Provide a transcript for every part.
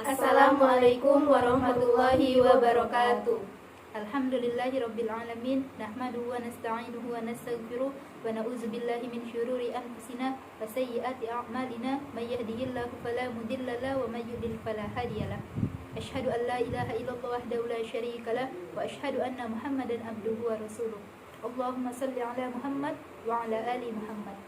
Assalamualaikum warahmatullahi wabarakatuh. Alhamdulillahirabbil alamin, nahmaduhu wa nasta'inuhu wa nastaghfiruh wa na'udzu billahi min syururi anfusina wa sayyiati a'malina, may yahdihillahu fala mudilla lahu wa may yudlil fala hadiyalah. Asyhadu an la ilaha illallah wahdahu la syarika lah wa asyhadu anna Muhammadan abduhu wa rasuluh. Allahumma shalli ala Muhammad wa ala ali Muhammad.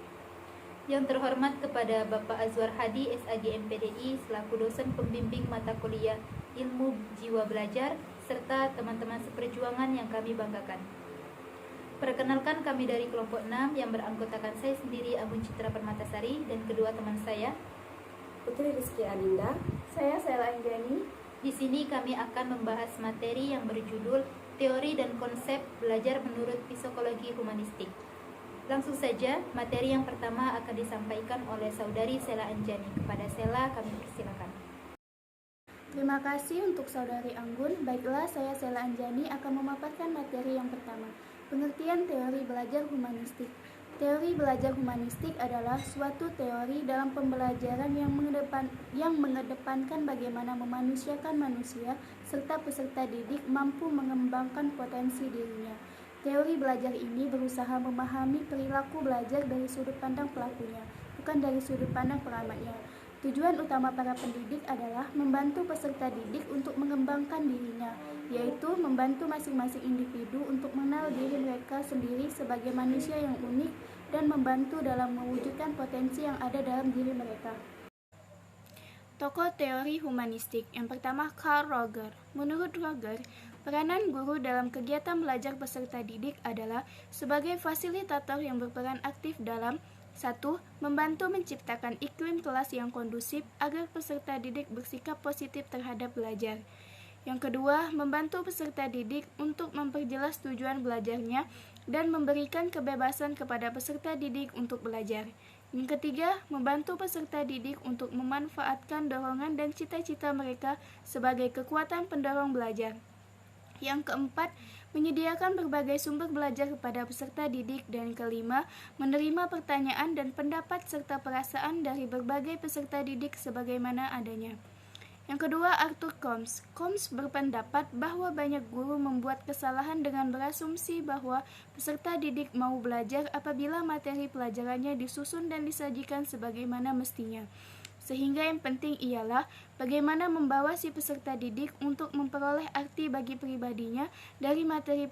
Yang terhormat kepada Bapak Azwar Hadi SAG MPDI selaku dosen pembimbing mata kuliah Ilmu Jiwa Belajar serta teman-teman seperjuangan yang kami banggakan. Perkenalkan, kami dari kelompok 6 yang beranggotakan saya sendiri Anggun Citra Permatasari dan kedua teman saya Putri Rizky Adinda. Saya Sela Anjani. Di sini kami akan membahas materi yang berjudul Teori dan Konsep Belajar menurut Psikologi Humanistik. Langsung saja, materi yang pertama akan disampaikan oleh Saudari Sela Anjani. Kepada Sela, kami persilakan. Terima kasih untuk Saudari Anggun. Baiklah, saya Sela Anjani akan memaparkan materi yang pertama, pengertian teori belajar humanistik. Teori belajar humanistik adalah suatu teori dalam pembelajaran yang mengedepankan bagaimana memanusiakan manusia serta peserta didik mampu mengembangkan potensi dirinya. Teori belajar ini berusaha memahami perilaku belajar dari sudut pandang pelakunya, bukan dari sudut pandang pengamatnya. Tujuan utama para pendidik adalah membantu peserta didik untuk mengembangkan dirinya, yaitu membantu masing-masing individu untuk mengenal diri mereka sendiri sebagai manusia yang unik dan membantu dalam mewujudkan potensi yang ada dalam diri mereka. Tokoh teori humanistik yang pertama, Carl Roger. Menurut Roger, peranan guru dalam kegiatan belajar peserta didik adalah sebagai fasilitator yang berperan aktif dalam 1. Membantu menciptakan iklim kelas yang kondusif agar peserta didik bersikap positif terhadap belajar. Yang kedua, membantu peserta didik untuk memperjelas tujuan belajarnya dan memberikan kebebasan kepada peserta didik untuk belajar. Yang ketiga, membantu peserta didik untuk memanfaatkan dorongan dan cita-cita mereka sebagai kekuatan pendorong belajar. Yang keempat, menyediakan berbagai sumber belajar kepada peserta didik. Dan kelima, menerima pertanyaan dan pendapat serta perasaan dari berbagai peserta didik sebagaimana adanya. Yang kedua, Arthur Combs. Combs berpendapat bahwa banyak guru membuat kesalahan dengan berasumsi bahwa peserta didik mau belajar apabila materi pelajarannya disusun dan disajikan sebagaimana mestinya. Sehingga yang penting ialah bagaimana membawa si peserta didik untuk memperoleh arti bagi pribadinya dari materi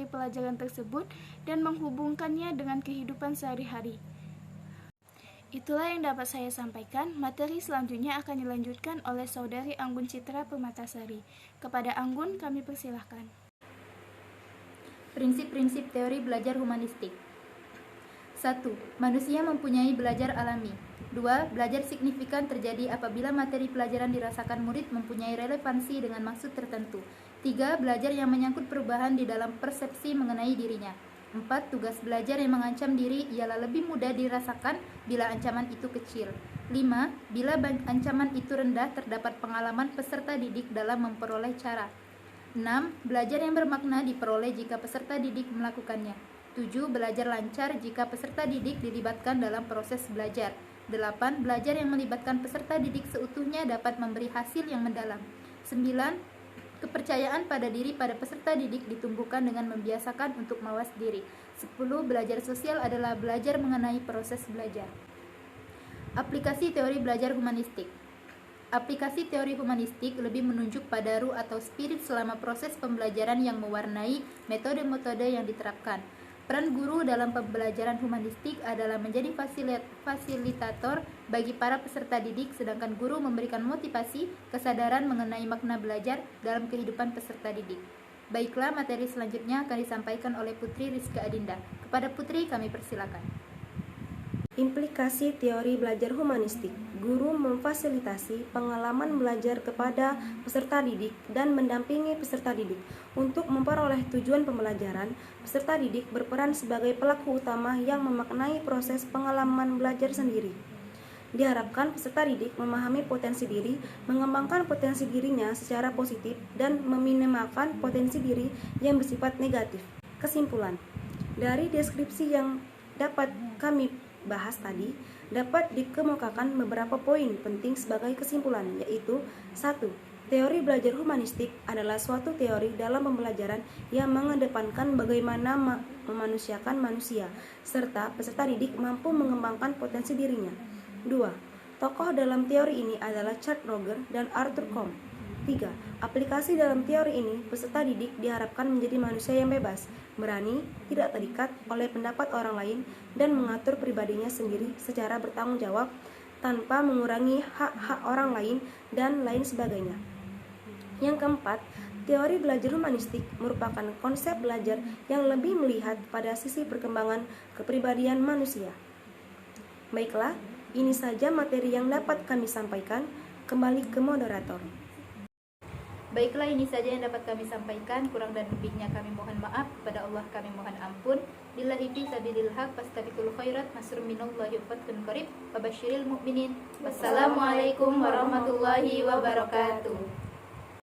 pelajaran tersebut dan menghubungkannya dengan kehidupan sehari-hari. Itulah yang dapat saya sampaikan. Materi selanjutnya akan dilanjutkan oleh Saudari Anggun Citra Permatasari. Kepada Anggun, kami persilahkan. Prinsip-prinsip teori belajar humanistik. 1. Manusia mempunyai belajar alami. 2. Belajar signifikan terjadi apabila materi pelajaran dirasakan murid mempunyai relevansi dengan maksud tertentu. 3. Belajar yang menyangkut perubahan di dalam persepsi mengenai dirinya. 4. Tugas belajar yang mengancam diri ialah lebih mudah dirasakan bila ancaman itu kecil. 5. Bila ancaman itu rendah, terdapat pengalaman peserta didik dalam memperoleh cara. 6. Belajar yang bermakna diperoleh jika peserta didik melakukannya. 7. Belajar lancar jika peserta didik dilibatkan dalam proses belajar. 8. Belajar yang melibatkan peserta didik seutuhnya dapat memberi hasil yang mendalam. 9. Kepercayaan pada diri pada peserta didik ditumbuhkan dengan membiasakan untuk mawas diri. 10. Belajar sosial adalah belajar mengenai proses belajar. Aplikasi teori belajar humanistik. Aplikasi teori humanistik lebih menunjuk pada ruh atau spirit selama proses pembelajaran yang mewarnai metode-metode yang diterapkan. Peran guru dalam pembelajaran humanistik adalah menjadi fasilitator bagi para peserta didik, sedangkan guru memberikan motivasi, kesadaran mengenai makna belajar dalam kehidupan peserta didik. Baiklah, materi selanjutnya akan disampaikan oleh Putri Rizky Adinda. Kepada Putri, kami persilakan. Implikasi teori belajar humanistik. Guru memfasilitasi pengalaman belajar kepada peserta didik dan mendampingi peserta didik. Untuk memperoleh tujuan pembelajaran, peserta didik berperan sebagai pelaku utama yang memaknai proses pengalaman belajar sendiri. Diharapkan peserta didik memahami potensi diri, mengembangkan potensi dirinya secara positif, dan meminimalkan potensi diri yang bersifat negatif. Kesimpulan, dari deskripsi yang dapat kami bahas tadi dapat dikemukakan beberapa poin penting sebagai kesimpulan, yaitu 1. Teori belajar humanistik adalah suatu teori dalam pembelajaran yang mengedepankan bagaimana memanusiakan manusia, serta peserta didik mampu mengembangkan potensi dirinya. 2. Tokoh dalam teori ini adalah Charles Roger dan Arthur Combe. 3. Aplikasi dalam teori ini, peserta didik diharapkan menjadi manusia yang bebas, berani, tidak terikat oleh pendapat orang lain, dan mengatur pribadinya sendiri secara bertanggung jawab tanpa mengurangi hak-hak orang lain, dan lain sebagainya. Yang keempat, teori belajar humanistik merupakan konsep belajar yang lebih melihat pada sisi perkembangan kepribadian manusia. Baiklah, ini saja materi yang dapat kami sampaikan. Kembali ke moderator. Baiklah, ini saja yang dapat kami sampaikan. Kurang dan lebihnya kami mohon maaf. Kepada Allah kami mohon ampun. Billahi fi sabilil haq fastabiqul khairat nasrun minallahi wa fathun qarib. Wabasyiril mu'minin. Wassalamualaikum warahmatullahi wabarakatuh.